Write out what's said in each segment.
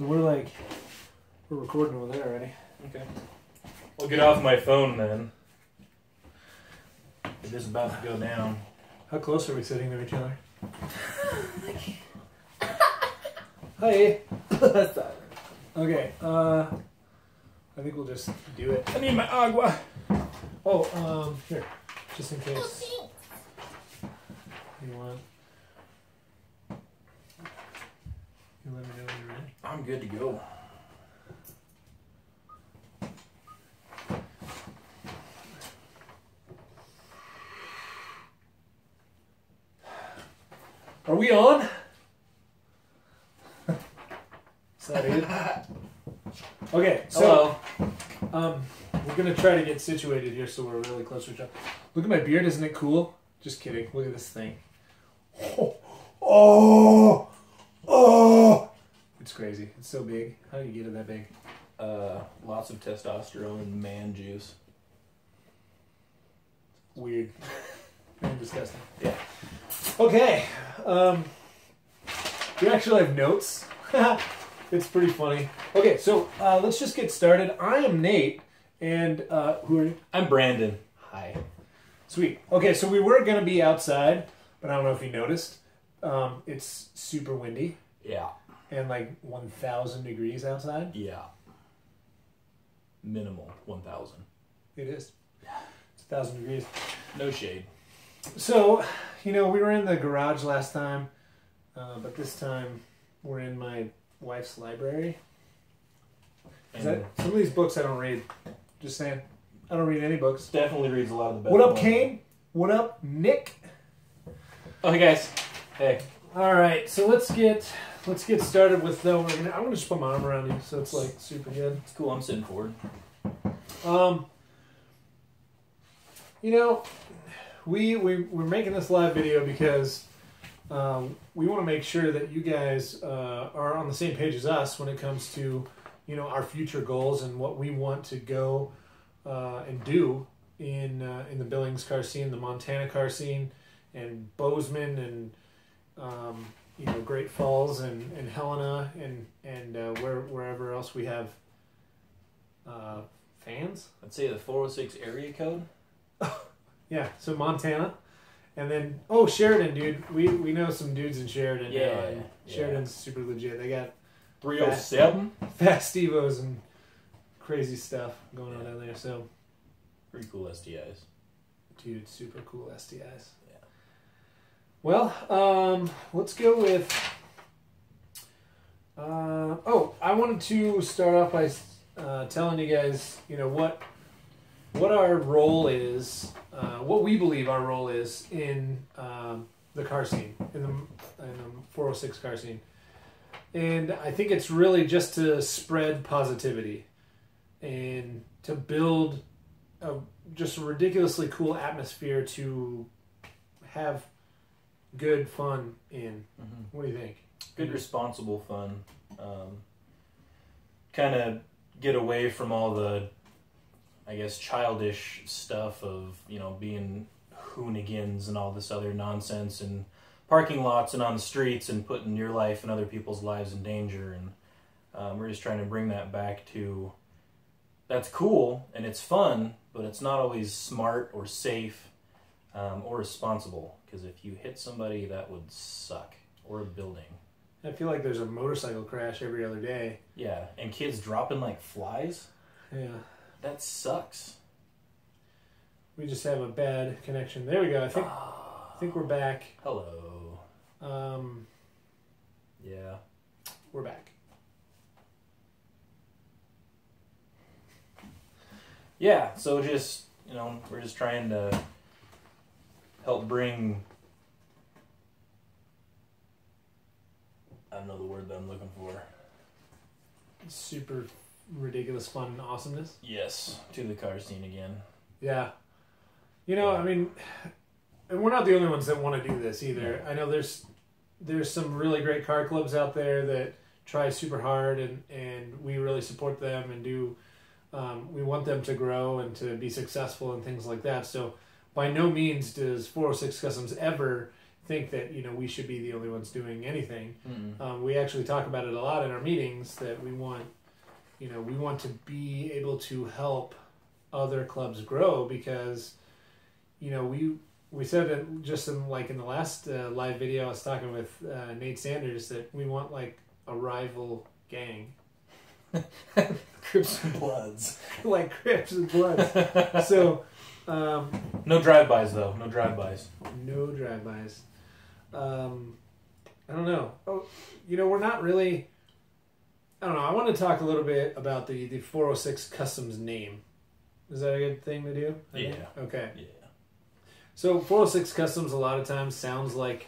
So we're recording over there already. Okay. I'll get off my phone then. It is about to go down. How close are we sitting to each other? Hi. Okay. I think we'll just do it. I need my agua. Oh, here, just in case. You want? You let me know when you're ready. I'm good to go. Are we on? Is that it? Okay, so we're gonna try to get situated here so we're really close to each other. Look at my beard, isn't it cool? Just kidding. Look at this thing. Oh! It's crazy. It's so big. How do you get it that big? Lots of testosterone and man juice. Weird. And disgusting. Yeah. Okay. We actually have notes. It's pretty funny. Okay, so let's just get started. I am Nate, and who are you? I'm Brandon. Hi. Sweet. Okay, so we were going to be outside, but I don't know if you noticed. It's super windy. Yeah. And like 1,000 degrees outside. Yeah. Minimal 1,000. It is. It's 1,000 degrees. No shade. So, we were in the garage last time, but this time we're in my wife's library. Some of these books I don't read. Just saying. I don't read any books. Definitely reads a lot of the best. What up, Kane? What up, Nick? Oh, hey guys. Hey. All right, so let's get started with though. I'm gonna just put my arm around you, so it's like super good. It's cool. I'm sitting forward. We're making this live video because we want to make sure that you guys are on the same page as us when it comes to our future goals and what we want to go and do in the Billings car scene, the Montana car scene, and Bozeman, and Great Falls, and Helena, and wherever else we have fans. I'd say the 406 area code. Yeah, so Montana. And then, Sheridan, dude. We know some dudes in Sheridan. Yeah. Sheridan's super legit. They got 307? Fast Evos and crazy stuff going on down there. So, pretty cool STIs. Dude, super cool STIs. Yeah. Well, let's go with... I wanted to start off by telling you guys, what our role is, what we believe our role is in the car scene, in the 406 car scene. And I think it's really just to spread positivity and to build just a ridiculously cool atmosphere to have good fun in. Mm-hmm. What do you think? Good, responsible fun. Kind of get away from all the, I guess, childish stuff of, being hoonigans and all this other nonsense and parking lots and on the streets and putting your life and other people's lives in danger. And we're just trying to bring that back to, that's cool and it's fun, but it's not always smart or safe or responsible. Because if you hit somebody, that would suck. Or a building. I feel like there's a motorcycle crash every other day. Yeah, and kids dropping like flies. Yeah. That sucks. We just have a bad connection. There we go. I think we're back. Hello. Yeah. We're back. Yeah, so just, we're just trying to help bring, I don't know the word that I'm looking for. Super ridiculous fun and awesomeness. Yes, to the car scene again. Yeah. I mean, and we're not the only ones that want to do this either. I know there's some really great car clubs out there that try super hard, and we really support them and do. We want them to grow and to be successful and things like that. So by no means does 406 Customs ever think that we should be the only ones doing anything. Mm-mm. We actually talk about it a lot in our meetings that we want to be able to help other clubs grow because we said it just in the last live video I was talking with Nate Sanders that we want like a rival gang. Crips and Bloods. Like Crips and Bloods. So no drive-bys though. No drive-bys. No drive-bys. I don't know. Oh, we're not really. I don't know. I want to talk a little bit about the 406 Customs name. Is that a good thing to do? Yeah. Okay. Yeah. So 406 Customs a lot of times sounds like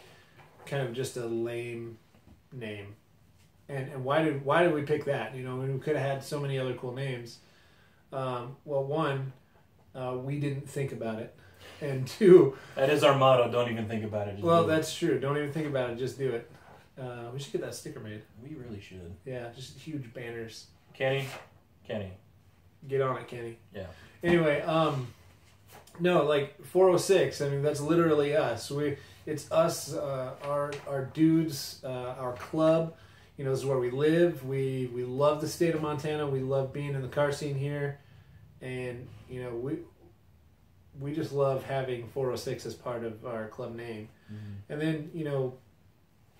kind of just a lame name. And why did we pick that? We could have had so many other cool names. Well, one, we didn't think about it. And two... That is our motto. Don't even think about it. Just that's true. Don't even think about it. Just do it. We should get that sticker made. We really should. Yeah, just huge banners. Kenny. Get on it, Kenny. Yeah. Anyway, no, like 406. I mean, that's literally us. It's us, our dudes, our club. This is where we live. We love the state of Montana. We love being in the car scene here, and we just love having 406 as part of our club name. Mm-hmm. And then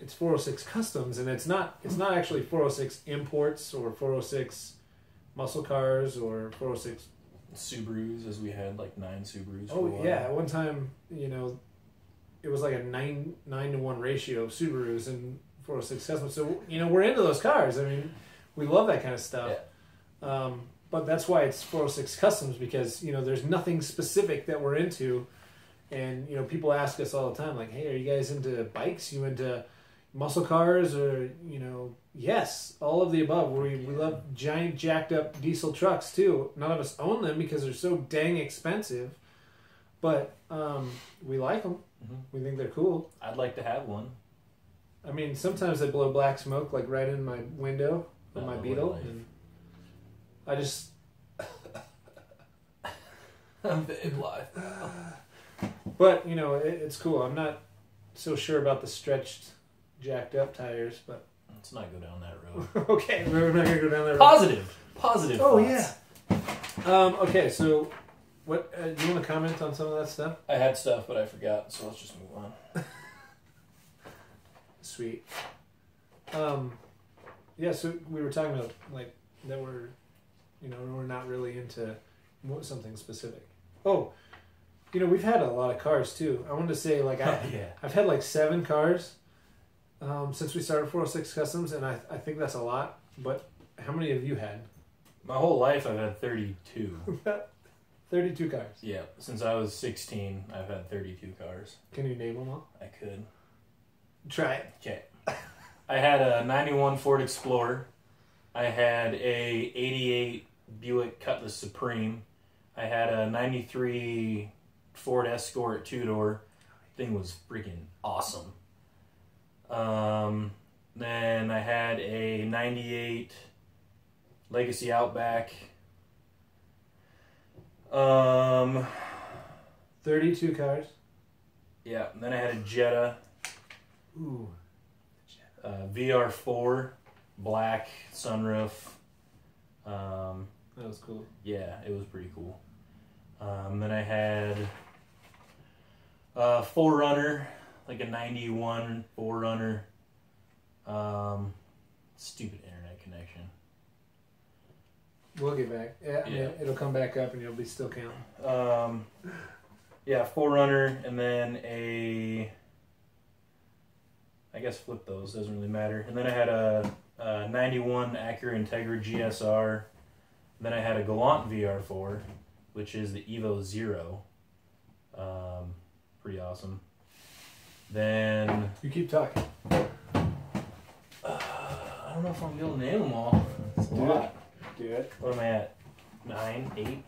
it's 406 Customs, and it's not actually 406 Imports or 406 Muscle Cars or 406 Subarus, as we had like 9 Subarus. Oh yeah, at one time it was like a 9-to-1 ratio of Subarus and 406 Customs. So we're into those cars. I mean, we love that kind of stuff. Yeah. But that's why it's 406 Customs because there's nothing specific that we're into, and people ask us all the time like, hey, are you guys into bikes? You into muscle cars? Or yes, all of the above. We love giant jacked up diesel trucks too. None of us own them because they're so dang expensive, but we like them. Mm-hmm. We think they're cool. I'd like to have one. I mean, sometimes they blow black smoke like right in my window of my Beetle, and I just I'm very live. But it's cool. I'm not so sure about the stretched, jacked up tires, but let's not go down that road. Okay, we're not gonna go down that road. Positive. Oh thoughts. Yeah. Okay, so what? Do you want to comment on some of that stuff? I had stuff, but I forgot, so let's just move on. Sweet. Yeah, so we were talking about like that we're not really into something specific. Oh, we've had a lot of cars too. I wanted to say like I've had like 7 cars since we started 406 Customs, and I think that's a lot. But how many have you had? My whole life I've had 32. 32 cars. Yeah, since I was 16, I've had 32 cars. Can you name them all? I could. Try it. Okay. I had a 91 Ford Explorer. I had a 88 Buick Cutlass Supreme. I had a 93 Ford Escort 2-door. Thing was freaking awesome. Then I had a 98 Legacy Outback. 32 cars. Yeah, and then I had a Jetta. Ooh. VR4, black sunroof. That was cool. Yeah, it was pretty cool. Then I had a 4Runner, like a 91 4Runner. Stupid internet connection. We'll get back. Yeah, I mean, it'll come back up and you'll be still counting. Yeah, 4Runner, and then I guess flip those, doesn't really matter. And then I had a 91 Acura Integra GSR. Then I had a Galant VR4, which is the Evo Zero. Pretty awesome. Then... You keep talking. I don't know if I'm going to be able to name them all. It's a lot. Do it. What am I at? 9,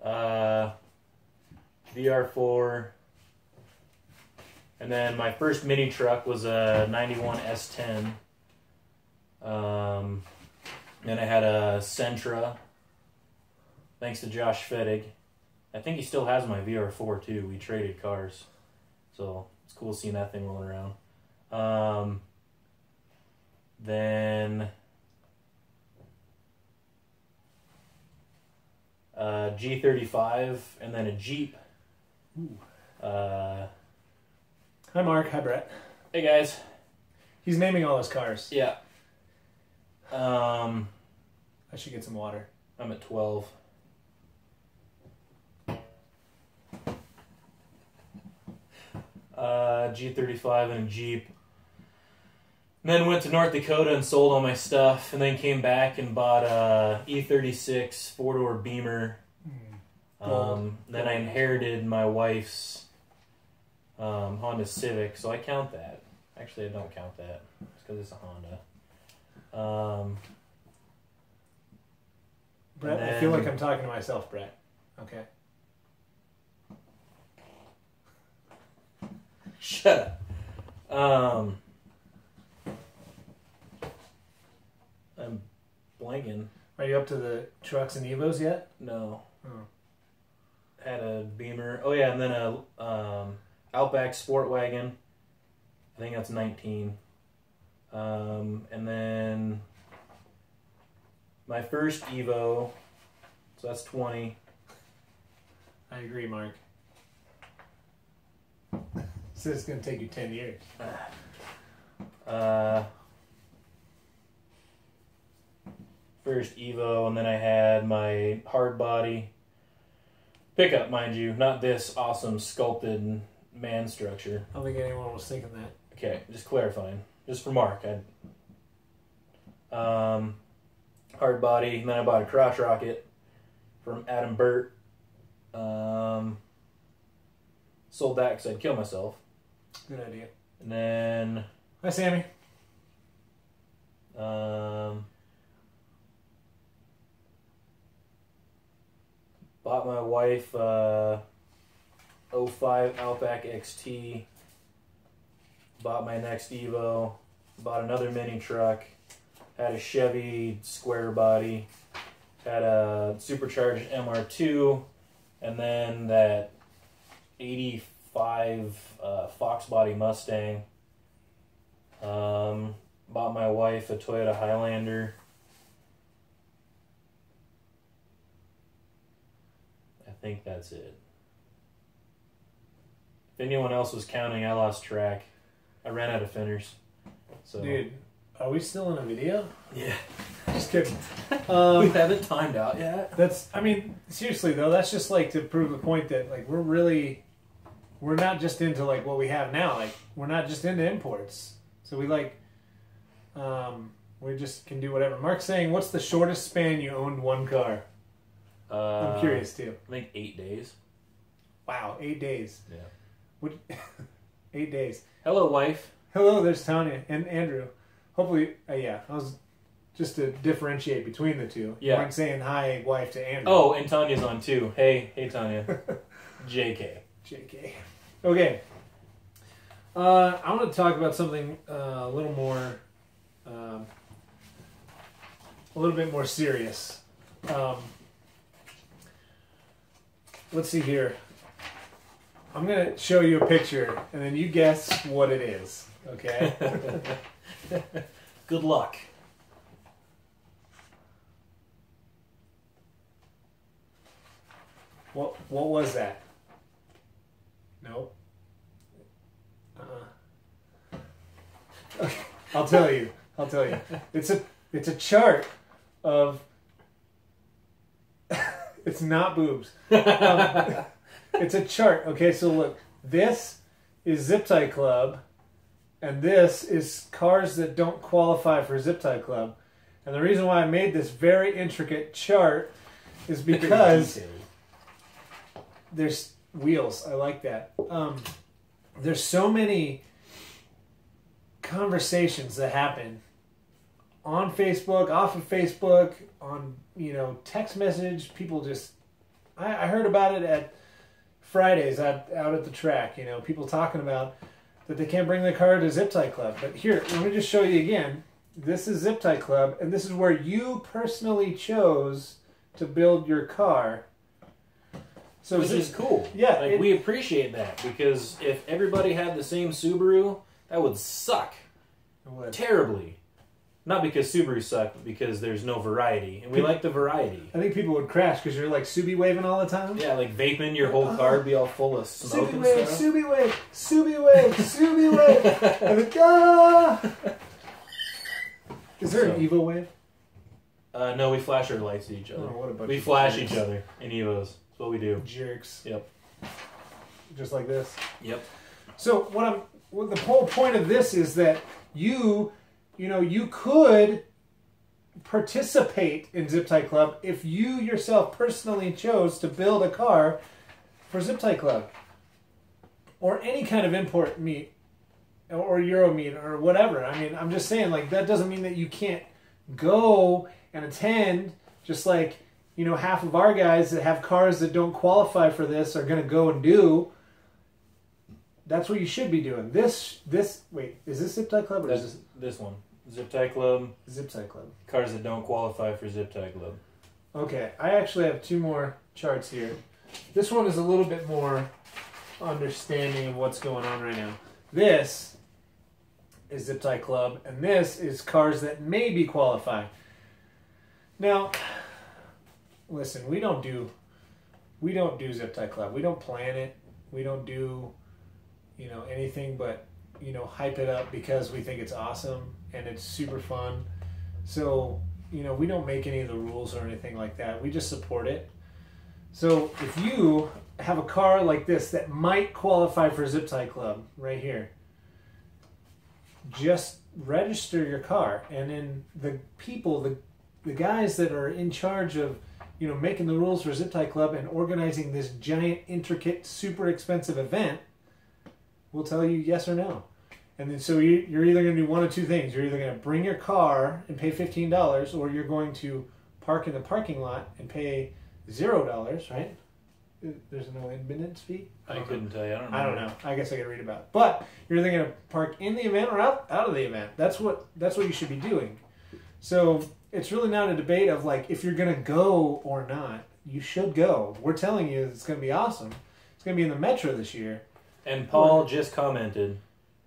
8? VR4. And then my first mini truck was a 91 S10. Then I had a Sentra. Thanks to Josh Fettig. I think he still has my VR4 too. We traded cars. So It's cool seeing that thing rolling around. Then G35, and then a Jeep. Ooh. Hi Mark. Hi Brett. Hey guys. He's naming all his cars. Yeah. I should get some water. I'm at 12. G35 and a Jeep. And then went to North Dakota and sold all my stuff, and then came back and bought a E36 four-door Beamer. Then I inherited my wife's Honda Civic, so I count that. Actually, I don't count that. It's because it's a Honda. Brett, I feel like I'm talking to myself, Brett. Okay. Shut up. I'm blanking. Are you up to the trucks and Evos yet? No. Oh. Had a Beamer. Oh yeah, and then a Outback Sport Wagon. I think that's 19. And then my first Evo, so that's 20. I agree, Mark. So it's going to take you 10 years. First Evo, and then I had my hard body pickup, mind you, not this awesome sculpted man structure. I don't think anyone was thinking that. Okay, just clarifying, just for Mark. Hard body, and then I bought a crotch rocket from Adam Burt. Sold that because I'd kill myself. Good idea. And then Hi, Sammy. bought my wife '05 Outback XT. Bought my next Evo. Bought another mini truck. Had a Chevy square body. Had a supercharged MR2, and then that '85 Fox body Mustang. Bought my wife a Toyota Highlander. I think that's it. If anyone else was counting, I lost track. I ran out of fenders. So. Dude, are we still in a video? Yeah. Just kidding. We haven't timed out yet. That's, I mean, seriously though, that's just like to prove the point that like we're not just into like what we have now. Like we're not just into imports. So we like, we just can do whatever. Mark's saying, what's the shortest span you owned one car? I'm curious too. I think 8 days. Wow, 8 days. Yeah. What? 8 days. Hello, wife. Hello, there's Tanya and Andrew. Hopefully, yeah, I was just to differentiate between the two. Yeah. I'm saying hi, wife, to Andrew. Oh, and Tanya's on too. Hey, Tanya. JK. JK. Okay. I want to talk about something a little more, a little bit more serious. Let's see here. I'm going to show you a picture, and then you guess what it is. Okay? Good luck. What was that? No. Okay, I'll tell you. It's a chart of. It's not boobs. It's a chart. Okay, so look. This is Zip Tie Club, and this is cars that don't qualify for Zip Tie Club. And the reason why I made this very intricate chart is because there's wheels. I like that. There's so many conversations that happen on Facebook, off of Facebook, on text message. People just, I heard about it at Fridays out at the track. People talking about that they can't bring their car to Zip Tie Club. But here, let me just show you again. This is Zip Tie Club, and this is where you personally chose to build your car. So which is cool. Yeah, like we appreciate that, because if everybody had the same Subaru, that would suck terribly. Not because Subarus suck, but because there's no variety, and we like the variety. I think people would crash because you're like Subi waving all the time. Yeah, like vaping, your whole car would be all full of smoke and stuff. Subi wave, Subi wave, Subi wave. And then, ah! Is there an Evo wave? No, we flash our lights at each other. Oh, what a bunch we of flash jerks. each other in Evos. That's what we do. Jerks. Yep. Just like this. Yep. So what the whole point of this is that you could participate in Zip Tie Club if you yourself personally chose to build a car for Zip Tie Club, or any kind of import meet, or Euro meet, or whatever. I mean, I'm just saying, like, that doesn't mean that you can't go and attend. Just like, half of our guys that have cars that don't qualify for this are going to go and do. That's what you should be doing. Wait, is this Zip Tie Club or is this one? Zip Tie Club. Zip Tie Club. Cars that don't qualify for Zip Tie Club. Okay, I actually have 2 more charts here. This one is a little bit more understanding of what's going on right now. This is Zip Tie Club, and this is cars that maybe qualify. Now, listen, we don't do Zip Tie Club. We don't plan it. We don't do anything but hype it up because we think it's awesome and it's super fun. So we don't make any of the rules or anything like that. We just support it. So if you have a car like this that might qualify for Zip Tie Club right here, just register your car, and then the people, the guys that are in charge of making the rules for Zip Tie Club and organizing this giant, intricate, super expensive event will tell you yes or no. And then so you're either going to do one of 2 things. You're either going to bring your car and pay $15, or you're going to park in the parking lot and pay $0, right? There's no admittance fee? I couldn't tell you. I don't know. I guess I could read about it. But you're either going to park in the event or out of the event. That's what you should be doing. So it's really not a debate of like if you're going to go or not. You should go. We're telling you it's going to be awesome. It's going to be in the Metro this year. And Paul just commented,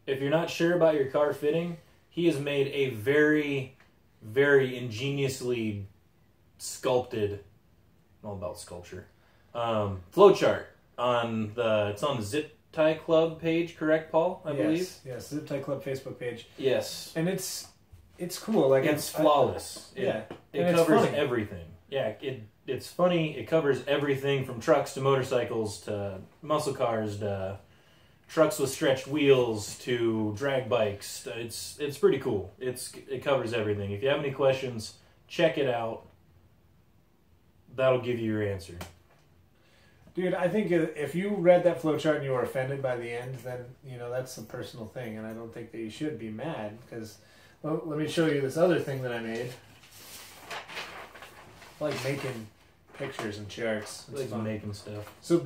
if you're not sure about your car fitting, he has made a very, very ingeniously sculpted, all about sculpture, flowchart it's on the Zip Tie Club page, correct, Paul? I believe. Yes, Zip Tie Club Facebook page. Yes. And it's cool. Like it's flawless. Yeah. It covers everything. Yeah, it's funny. It covers everything from trucks to motorcycles to muscle cars to trucks with stretched wheels to drag bikes. It's pretty cool. It covers everything. If you have any questions, check it out. That'll give you your answer. Dude, I think if you read that flowchart and you were offended by the end, then that's a personal thing, and I don't think that you should be mad because. Well, let me show you this other thing that I made. I like making pictures and charts. It's like making stuff. So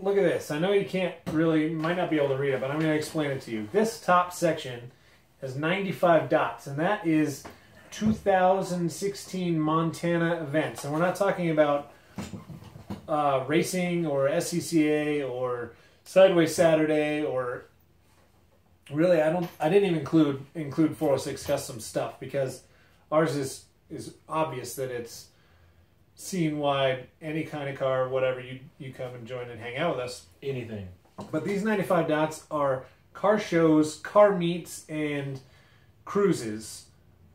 look at this. I know you might not be able to read it, but I'm going to explain it to you. This top section has 95 dots, and that is 2016 Montana events. And we're not talking about racing or SCCA or Sideways Saturday or... Really, I didn't even include 406 custom stuff because ours is obvious that it's scene wide, any kind of car, whatever, you come and join and hang out with us. Anything. But these 95 dots are car shows, car meets, and cruises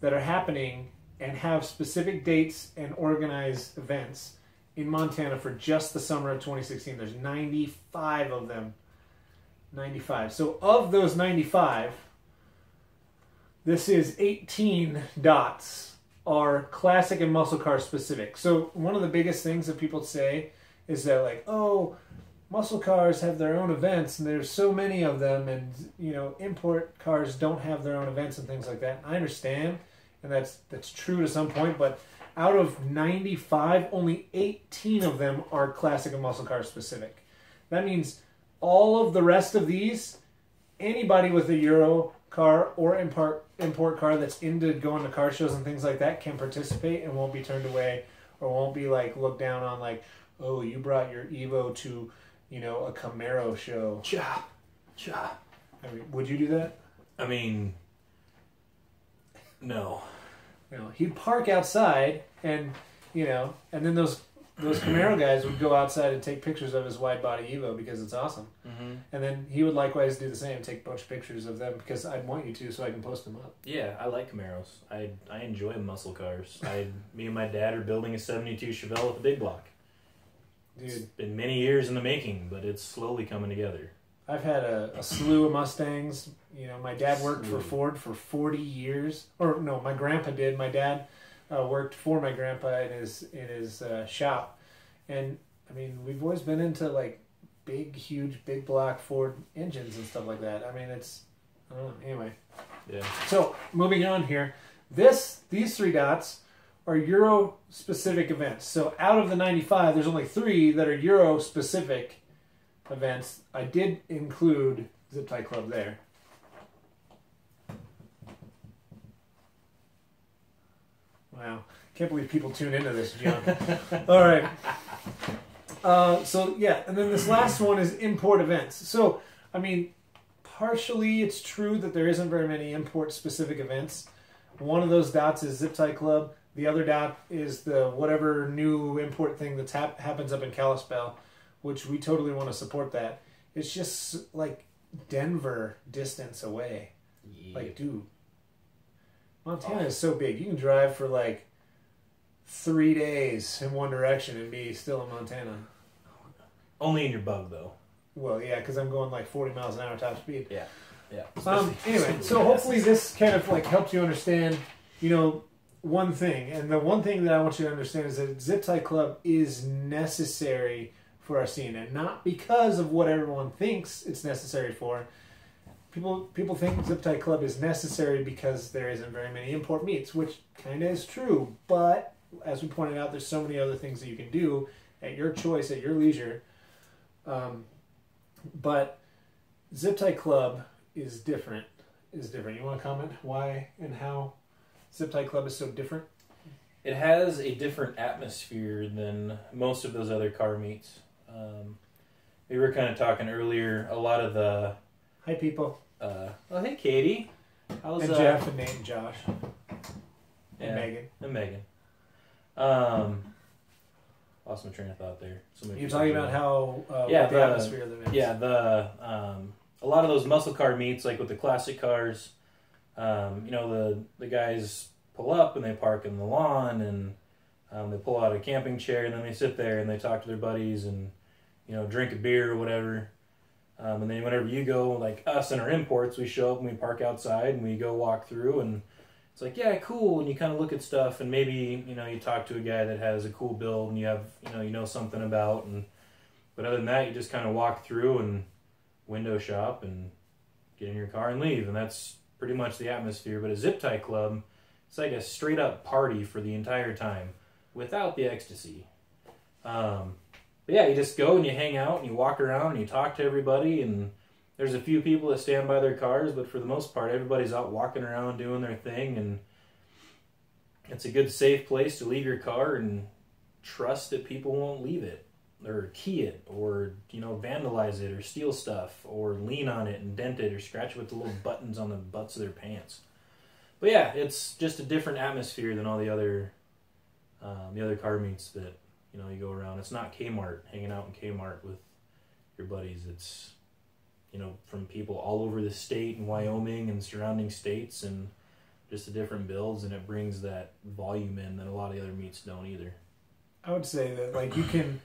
that are happening and have specific dates and organized events in Montana for just the summer of 2016. There's 95 of them. 95. So of those 95, this is 18 dots are classic and muscle car specific. So one of the biggest things that people say is that like, oh, muscle cars have their own events and there's so many of them, and import cars don't have their own events and things like that. I understand, and that's true to some point, but out of 95, only 18 of them are classic and muscle car specific. That means all of the rest of these, anybody with a Euro car or import car that's into going to car shows and things like that can participate and won't be turned away or won't be like looked down on like, oh, you brought your Evo to, a Camaro show. Cha. I mean, would you do that? I mean, no. He'd park outside, and and then those Camaro guys would go outside and take pictures of his wide body Evo because it's awesome. Mm-hmm. And then he would likewise do the same, take a bunch of pictures of them because I'd want you to so I can post them up. Yeah, I like Camaros. I enjoy muscle cars. Me and my dad are building a 72 Chevelle with a big block. Dude, it's been many years in the making, but it's slowly coming together. I've had a slew of Mustangs. My dad worked for Ford for 40 years. Or no, my grandpa did. My dad worked for my grandpa in his shop. And, I mean, we've always been into, like, huge, big block Ford engines and stuff like that. I mean, I don't know. Anyway. Yeah. So, moving on here. These 3 dots are Euro-specific events. So, out of the 95, there's only 3 that are Euro-specific events. I did include Zip Tie Club there. Wow. Can't believe people tune into this junk. All right. So, yeah. And then this last one is import events. So, I mean, partially it's true that there isn't very many import-specific events. One of those dots is Zip Tie Club. The other dot is the whatever new import thing that happens up in Kalispell, which we totally want to support that. It's just like Denver distance away. Yeah. Like, dude, Montana is so big. You can drive for like 3 days in one direction and be still in Montana. Only in your bug, though. Well, yeah, because I'm going like 40 miles an hour top speed. Yeah. Anyway, so hopefully this kind of like helps you understand, one thing. And the one thing that I want you to understand is that Zip Tie Club is necessary for our scene, and not because of what everyone thinks it's necessary for. People think Zip Tie Club is necessary because there isn't very many import meets, which kind of is true. But as we pointed out, there's so many other things that you can do at your choice, at your leisure. But Zip Tie Club is different. You want to comment why and how Zip Tie Club is so different? It has a different atmosphere than most of those other car meets. We were kind of talking earlier, a lot of the... Hi, people. Hey, Katie. And Jeff and Nate and Josh. And Megan. And Megan. Lost my train of thought there. You're talking about how... the atmosphere of the events. Yeah, a lot of those muscle car meets, like with the classic cars, the guys pull up and they park in the lawn and they pull out a camping chair and then they sit there and they talk to their buddies and drink a beer or whatever. And then whenever you go, like us and our imports, we show up and we park outside and we go walk through and it's like, yeah, cool. And you kind of look at stuff and maybe, you talk to a guy that has a cool build and you have, you know something about. But other than that, you just kind of walk through and window shop and get in your car and leave. And that's pretty much the atmosphere. But a Zip Tie Club, it's like a straight up party for the entire time without the ecstasy. But yeah, you just go and you hang out and you walk around and you talk to everybody, and there's a few people that stand by their cars, but for the most part, everybody's out walking around doing their thing, and it's a good, safe place to leave your car and trust that people won't leave it or key it or, vandalize it or steal stuff or lean on it and dent it or scratch it with the little buttons on the butts of their pants. But yeah, it's just a different atmosphere than all the other car meets that you go around. It's not Kmart, hanging out in Kmart with your buddies. It's, from people all over the state and Wyoming and surrounding states and just the different builds, and it brings that volume in that a lot of the other meets don't either. I would say that, like, you can...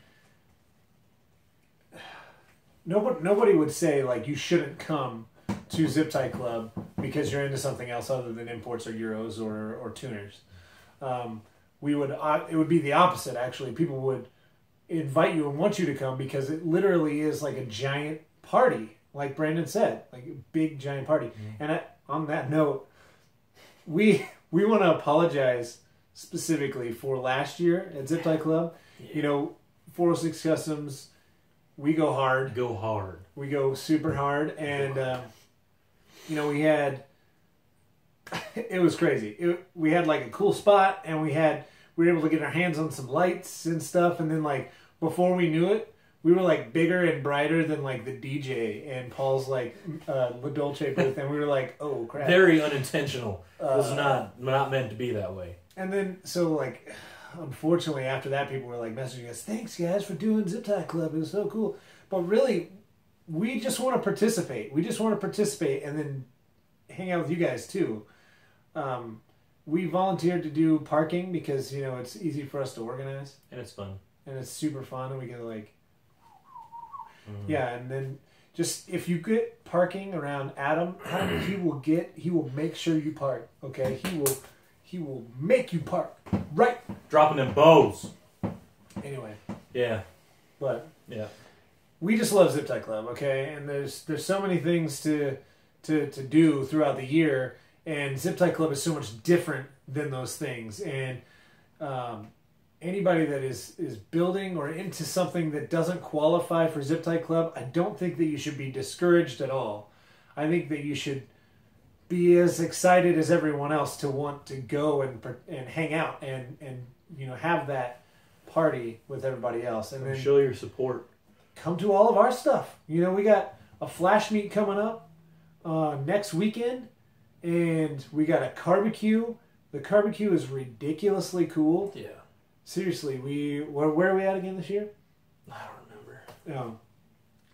Nobody would say, like, you shouldn't come to Zip Tie Club because you're into something else other than imports or Euros or tuners. It would be the opposite, actually. People would invite you and want you to come because it literally is like a giant party, like Brandon said, like a big giant party. Mm-hmm. And on that note, we want to apologize specifically for last year at Zip Tie Club. Yeah. 406 Customs, we go hard. Go hard. We go super hard, and we had. It was crazy. We had like a cool spot, and we were able to get our hands on some lights and stuff, and then like before we knew it, we were like bigger and brighter than like the DJ and Paul's like La Dolce booth, and we were like, oh crap. Very unintentional. It was not meant to be that way. And then so like, unfortunately after that, people were like messaging us, thanks guys for doing Zip Tie Club. It was so cool. But really, we just want to participate. We just want to participate and then hang out with you guys too. We volunteered to do parking because, you know, it's easy for us to organize. And it's fun. And it's super fun, and we get like... Yeah, and then just if you get parking around Adam, he will make sure you park, okay? He will make you park. Right. Dropping them bows. Anyway. Yeah. But yeah. We just love Zip Tie Club, okay? And there's so many things to do throughout the year, and Zip Tie Club is so much different than those things. And anybody that is building or into something that doesn't qualify for Zip Tie Club, I don't think that you should be discouraged at all. I think that you should be as excited as everyone else to want to go and hang out and you know, have that party with everybody else, and then show your support. Come to all of our stuff. You know, we got a flash meet coming up next weekend, and we got a barbecue. The barbecue is ridiculously cool. Yeah. Seriously, where are we at again this year? I don't remember.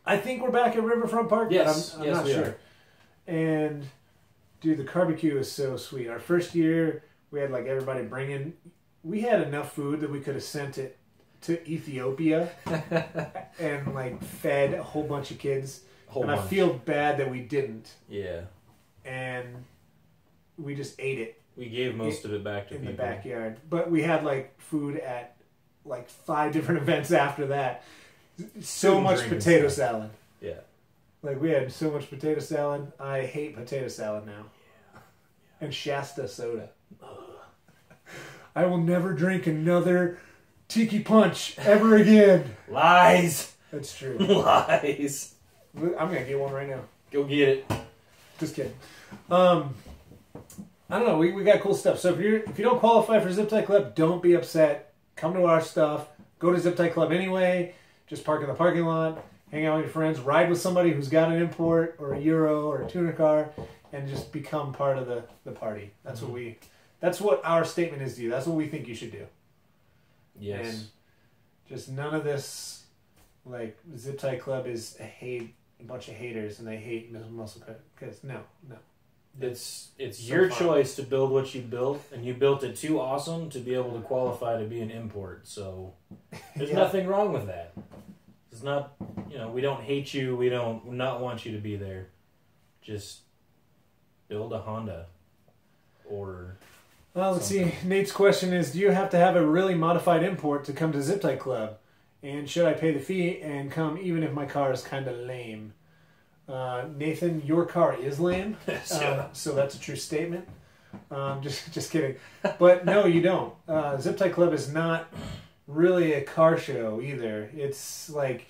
I think we're back at Riverfront Park. Yes, but I'm not sure. And dude, the barbecue is so sweet. Our first year, we had like everybody bringing. We had enough food that we could have sent it to Ethiopia and like fed a whole bunch of kids. I feel bad that we didn't. Yeah. And we just ate it. We gave most of it back to in people. The backyard. But we had like food at like 5 different events after that. So much potato salad. Yeah. Like we had so much potato salad. I hate potato salad now. Yeah. And Shasta soda. I will never drink another Tiki Punch ever again. Lies. That's true. Lies. I'm gonna get one right now. Go get it. Just kidding. I don't know. We got cool stuff. So if you don't qualify for Zip Tie Club, don't be upset. Come to our stuff. Go to Zip Tie Club anyway. Just park in the parking lot. Hang out with your friends. Ride with somebody who's got an import or a Euro or a tuner car, and just become part of the party. That's That's what our statement is to you. That's what we think you should do. Yes. And just none of this, like, Zip Tie Club is a bunch of haters and they hate muscle cut. Because, no. It's your choice to build what you built, and you built it too awesome to be able to qualify to be an import. So there's nothing wrong with that. It's not, we don't hate you. We don't not want you to be there. Just build a Honda or... Well, let's see. Nate's question is, do you have to have a really modified import to come to Zip Tie Club? And should I pay the fee and come even if my car is kind of lame? Nathan, your car is lame. So that's a true statement. Just kidding. But no, you don't. Zip Tie Club is not really a car show either. It's like,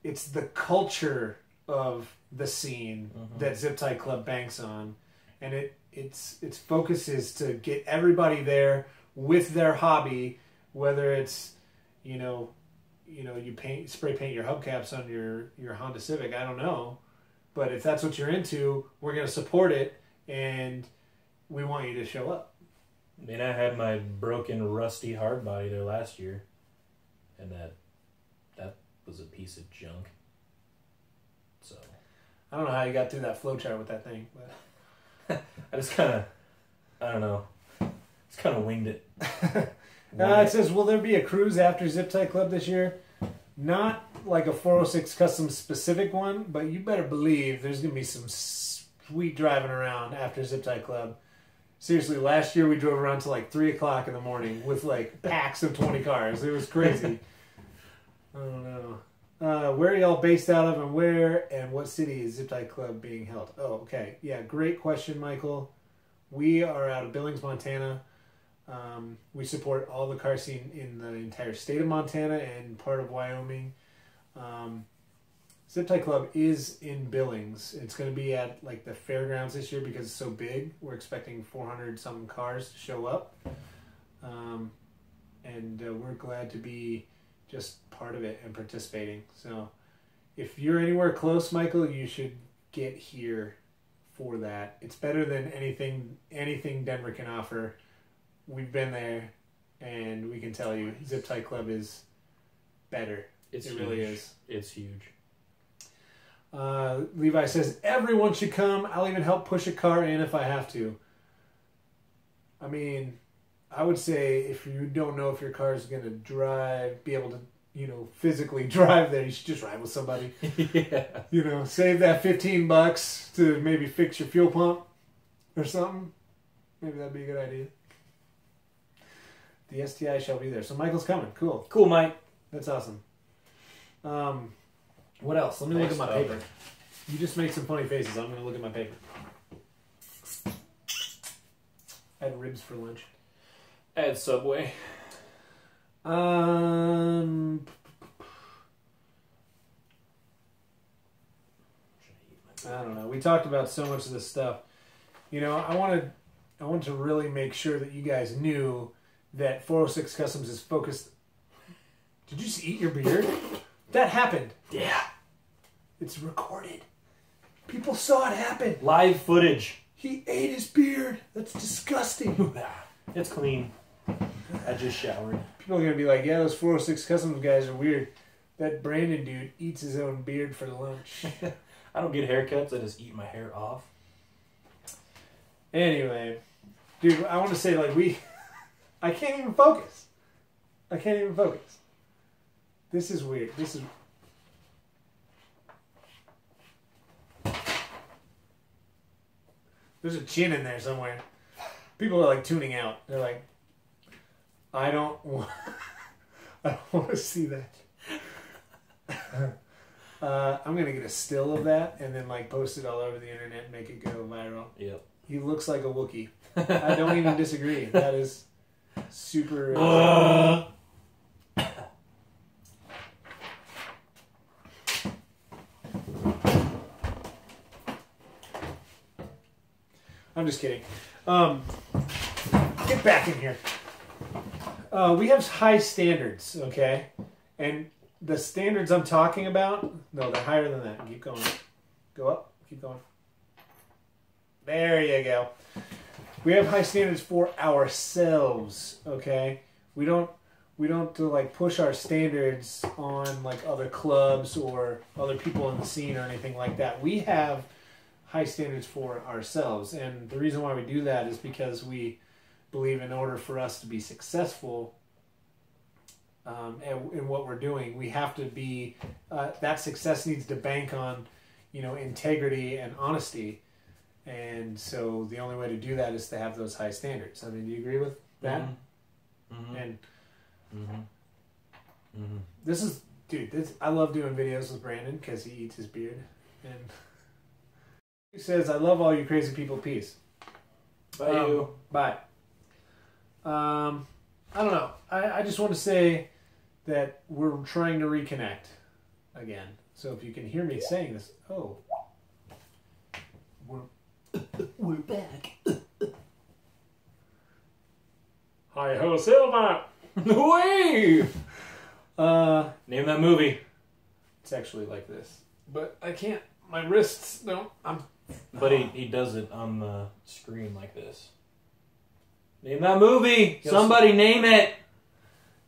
it's the culture of the scene that Zip Tie Club banks on. And its focus is to get everybody there with their hobby, whether it's, you spray paint your hubcaps on your Honda Civic, I don't know. But if that's what you're into, we're going to support it, and we want you to show up. I mean, I had my broken, rusty hard body there last year, and that was a piece of junk. So I don't know how you got through that flowchart with that thing, but... I just kind of, I don't know, just kind of winged it. It says, will there be a cruise after Zip Tie Club this year? Not like a 406 custom specific one, but you better believe there's going to be some sweet driving around after Zip Tie Club. Seriously, last year we drove around till like 3 o'clock in the morning with like packs of 20 cars. It was crazy. I don't know. Where are y'all based out of, and where and what city is Zip Tie Club being held? Oh, okay. Yeah, great question, Michael. We are out of Billings, Montana. We support all the car scene in the entire state of Montana and part of Wyoming. Zip Tie Club is in Billings. It's going to be at like the fairgrounds this year because it's so big. We're expecting 400-something cars to show up. And we're glad to be just part of it and participating. So if you're anywhere close, Michael, you should get here for that. It's better than anything Denver can offer. We've been there, and we can tell you Zip Tie Club is better. It really is. It's huge. Levi says, everyone should come. I'll even help push a car in if I have to. I mean, I would say if you don't know if your car is going to be able to, physically drive there, you should just ride with somebody. Yeah. Save that $15 to maybe fix your fuel pump or something. Maybe that'd be a good idea. The STI shall be there. So Michael's coming. Cool. Cool, Mike. That's awesome. What else? Let me look at my paper. You just make some funny faces. I'm going to look at my paper. I had ribs for lunch. I had Subway. I don't know. We talked about so much of this stuff. I wanted to really make sure that you guys knew that 406 Customs is focused. Did you just eat your beard? That happened. Yeah. It's recorded. People saw it happen. Live footage. He ate his beard. That's disgusting. It's clean. I just showered. People are going to be like, yeah, those 406 Customs guys are weird. That Brandon dude eats his own beard for lunch. I don't get haircuts. I just eat my hair off. Anyway, dude, I want to say, I can't even focus. This is weird. There's a chin in there somewhere. People are tuning out. They're like, I don't want to see that. I'm going to get a still of that and then post it all over the internet and make it go viral. Yep. He looks like a Wookiee. I don't even disagree. That is super... I'm just kidding. Get back in here. We have high standards, okay? And the standards I'm talking about, no, they're higher than that. Keep going. Go up. Keep going. There you go. We have high standards for ourselves, okay? We don't push our standards on other clubs or other people in the scene or anything like that. We have high standards for ourselves, and the reason why we do that is because we believe in order for us to be successful in what we're doing, we have to be that success needs to bank on integrity and honesty, and so the only way to do that is to have those high standards. I mean, do you agree with that? Mm-hmm. And Mm-hmm. this is, dude, I love doing videos with Brandon because he eats his beard. And he says, I love all you crazy people. Peace. Bye. You. Bye. I don't know. I just want to say that we're trying to reconnect again. So if you can hear me saying this, we're back. Hi ho Silva. Way. Name that movie. It's actually like this, but I can't. My wrists don't. But he does it on the screen like this. Name that movie. Somebody name it.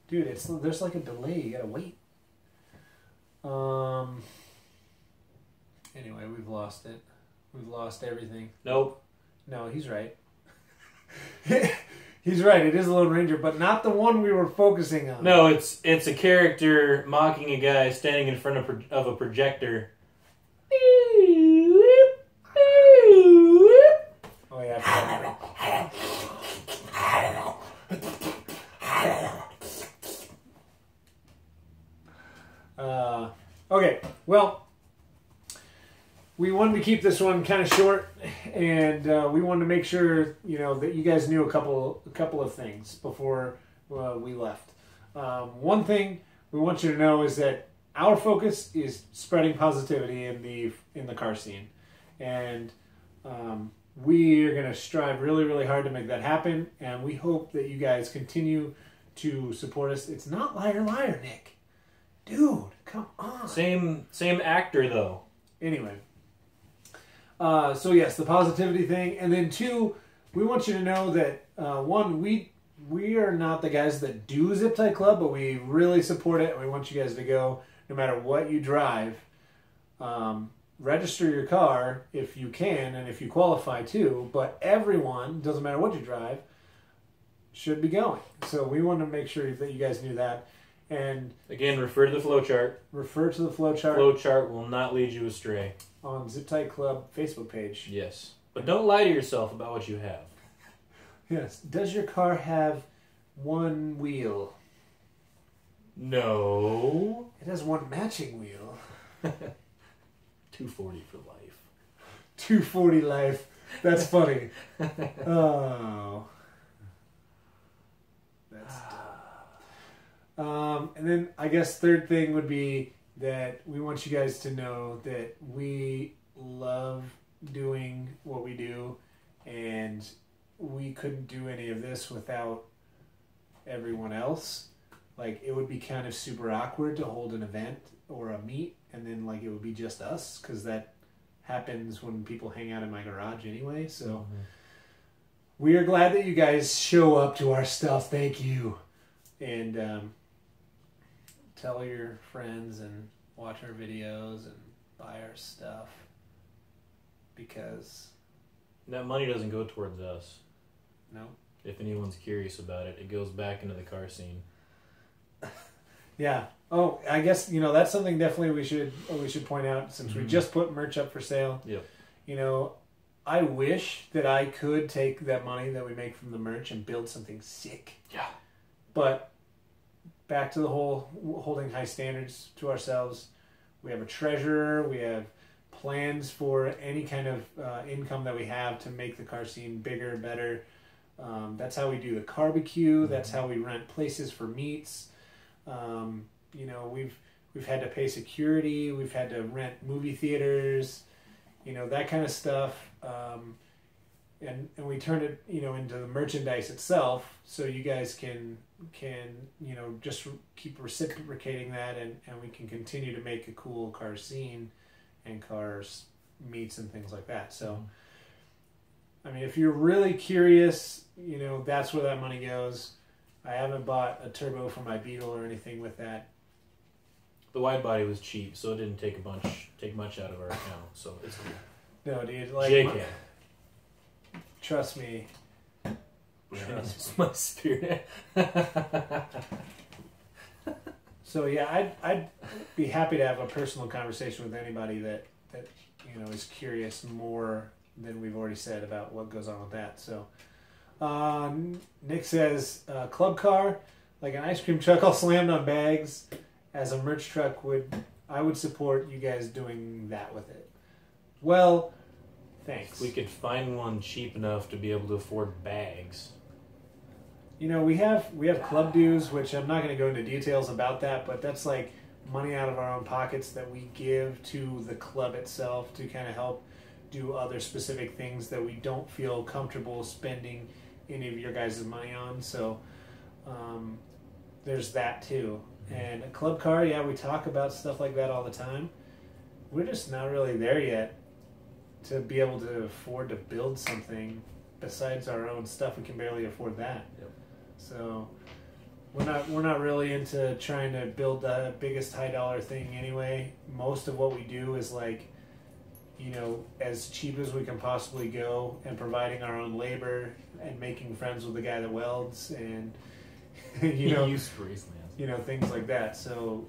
Dude, there's a delay. You gotta wait. Anyway, we've lost it. We've lost everything. Nope. No, he's right. He's right. It is a Lone Ranger, but not the one we were focusing on. No, it's a character mocking a guy standing in front of a projector. Oh yeah. Okay. Well, we wanted to keep this one kind of short, and we wanted to make sure that you guys knew a couple of things before we left. One thing we want you to know is that our focus is spreading positivity in the car scene, and we are going to strive really, really hard to make that happen. And we hope that you guys continue to support us. It's not liar, liar, Nick. Dude, come on. Same actor though. Anyway. So yes, the positivity thing. And then 2, we want you to know that, 1, we are not the guys that do Zip Tie Club, but we really support it. And we want you guys to go no matter what you drive. Register your car if you can and if you qualify too. But everyone, doesn't matter what you drive, should be going. So we want to make sure that you guys knew that. And again, refer to the flow chart. Refer to the flow chart. Flow chart will not lead you astray. On Zip Tie Club Facebook page. Yes. But don't lie to yourself about what you have. Yes. Does your car have 1 wheel? No. It has 1 matching wheel. 240 for life. 240 life. That's funny. Oh. That's dumb. And then I guess 3rd thing would be that we want you guys to know that we love doing what we do, and we couldn't do any of this without everyone else. Like, it would be kind of super awkward to hold an event or a meet and then like it would be just us, because that happens when people hang out in my garage anyway. So we are glad that you guys show up to our stuff. Thank you. And tell your friends and watch our videos and buy our stuff, because that money doesn't go towards us. No. If anyone's curious about it, it goes back into the car scene. Yeah. Oh, I guess, that's something definitely we should point out, since we just put merch up for sale. Yep. I wish that I could take that money that we make from the merch and build something sick. Yeah. But back to the whole holding high standards to ourselves. We have a treasurer. We have plans for any kind of income that we have to make the car scene bigger, better. That's how we do the barbecue. That's how we rent places for meets. We've had to pay security. We've had to rent movie theaters. That kind of stuff. And we turn it, into the merchandise itself, so you guys can just keep reciprocating that, and we can continue to make a cool car scene and cars meets and things like that. So, if you're really curious, that's where that money goes. I haven't bought a turbo for my Beetle or anything with that. The wide body was cheap, so it didn't take much out of our account. So it's cool. No, dude. JK. Trust me. It's my spirit. So yeah, I'd be happy to have a personal conversation with anybody that is curious more than we've already said about what goes on with that. So Nick says club car, like an ice cream truck all slammed on bags, as a merch truck I would support you guys doing that with it. Well, thanks. If we could find one cheap enough to be able to afford bags. We have club dues, which I'm not going to go into details about that, but that's like money out of our own pockets that we give to the club itself to kind of help do other specific things that we don't feel comfortable spending any of your guys' money on. So there's that too. And a club car, yeah, we talk about stuff like that all the time. We're just not really there yet to be able to afford to build something besides our own stuff. We can barely afford that. Yep. So we're not really into trying to build the biggest high dollar thing anyway. Most of what we do is like, as cheap as we can possibly go, and providing our own labor and making friends with the guy that welds, and things like that. So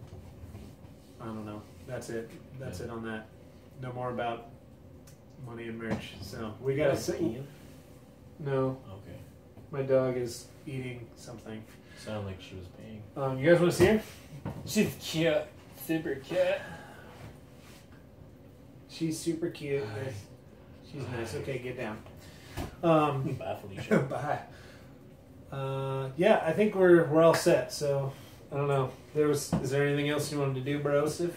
I don't know. That's it. That's it on that. No more about money and merch. So we gotta sit. No. Okay. My dog is eating something. Sounded like she was paying. You guys want to see her? She's cute. Super cute. She's super cute. She's nice. Okay, get down. Bye, Felicia. Bye. Yeah, I think we're all set. So I don't know. Is there anything else you wanted to do, bros? If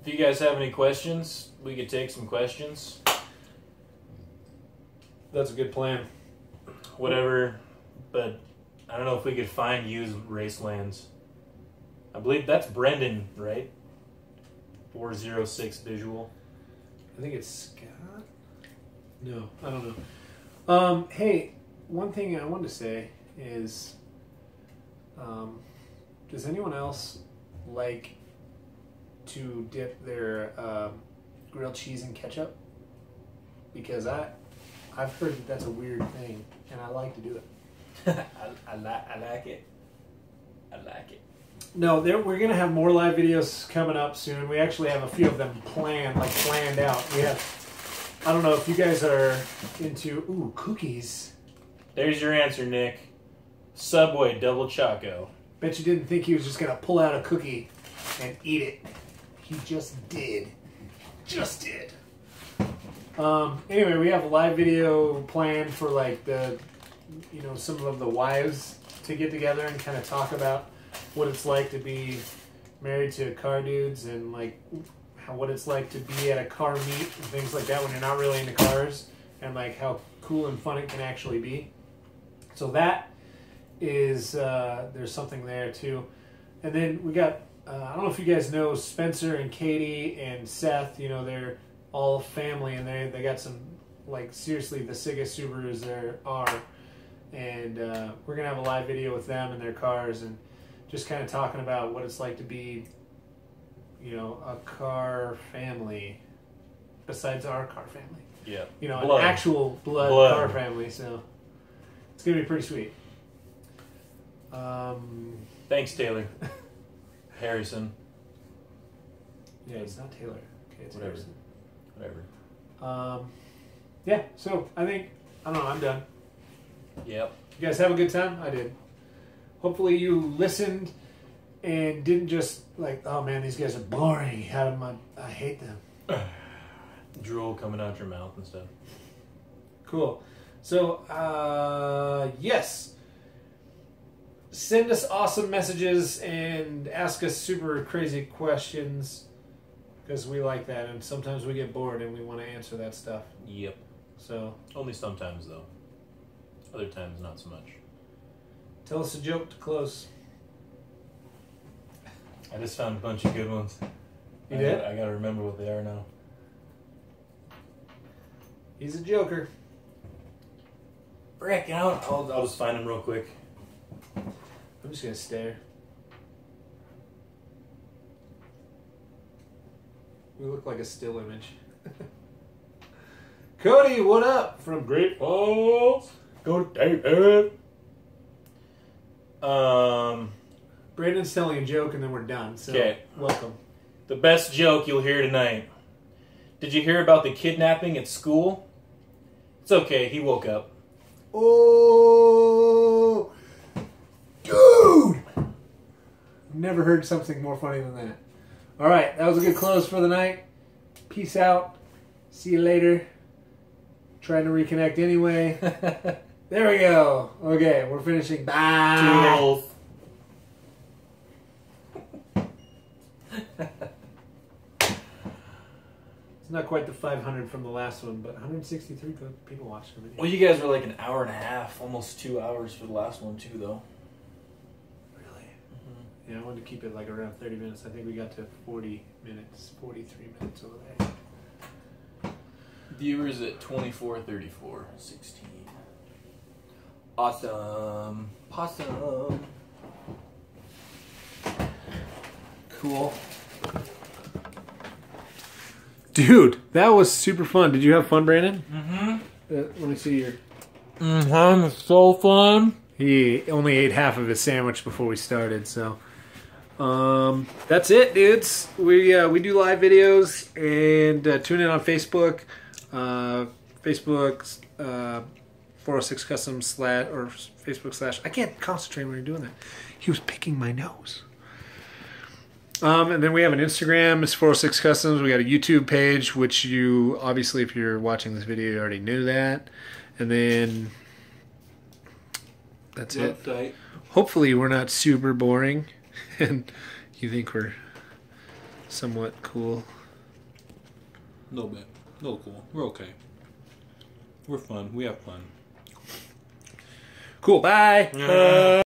you guys have any questions, we could take some questions. That's a good plan. Whatever, but I don't know if we could find used Racelands. I believe that's Brendan, right? 406 visual. I think it's Scott. No, I don't know. Hey, one thing I wanted to say is, does anyone else like to dip their grilled cheese in ketchup? Because I've heard that that's a weird thing, and I like to do it. I like it. I like it. No, we're gonna have more live videos coming up soon. We actually have a few of them planned out. We have, I don't know if you guys are into cookies. There's your answer, Nick. Subway double choco. Bet you didn't think he was just gonna pull out a cookie and eat it. He just did. Just did. Anyway, we have a live video planned for like some of the wives to get together and kind of talk about what it's like to be married to car dudes and like what it's like to be at a car meet and things like that when you're not really into cars, and like how cool and fun it can actually be. So that is there's something there too. And then we got I don't know if you guys know Spencer and Katie and Seth. You know, they're all family, and they got some, like, seriously the sickest Subarus there are. And we're gonna have a live video with them in their cars and just kind of talking about what it's like to be, a car family besides our car family. Yeah. An actual blood car family. So it's gonna be pretty sweet. Thanks, Taylor. Harrison. Yeah, it's not Taylor. Okay, it's Whatever. Harrison. Whatever. Yeah, so I don't know, I'm done. Yep. You guys have a good time? I did. Hopefully you listened and didn't just like, oh man, these guys are boring. I hate them. Drool coming out your mouth and stuff. Cool. So, yes. Send us awesome messages and ask us super crazy questions because we like that, and sometimes we get bored and we want to answer that stuff. Yep. So only sometimes though. Other times not so much. Tell us a joke to close. I just found a bunch of good ones. You did? I gotta remember what they are now. He's a joker. Frick, I'll just find them real quick. I'm just gonna stare. We look like a still image. Cody, what up? From Great Falls. Go to David. Brandon's telling a joke and then we're done. So Okay. Welcome. The best joke you'll hear tonight. Did you hear about the kidnapping at school? It's okay, he woke up. Oh, dude! Never heard something more funny than that. All right, that was a good close for the night. Peace out. See you later. Trying to reconnect anyway. There we go. Okay, we're finishing. Bye. Toodles. It's not quite the 500 from the last one, but 163 people watched the video. Well, you guys were like an hour and a half, almost 2 hours for the last one too, though. Really? Mm-hmm. Yeah, I wanted to keep it like around 30 minutes. I think we got to 40 minutes, 43 minutes over there. Viewers at 24, 34, 16. Awesome. Awesome. Cool. Dude, that was super fun. Did you have fun, Brandon? Mm-hmm. Let me see your... Mm-hmm. It's so fun. He only ate half of his sandwich before we started, so... that's it, dudes. We do live videos, and tune in on Facebook. Facebook 406 custom / or Facebook / I can't concentrate when you're doing that. He was picking my nose. And then we have an Instagram, it's 406 Customs. We got a YouTube page, which you, obviously, if you're watching this video, you already knew that. And then that's it. Hopefully we're not super boring and you think we're somewhat cool. No bit. No cool. We're okay. We're fun. We have fun. Cool. Bye.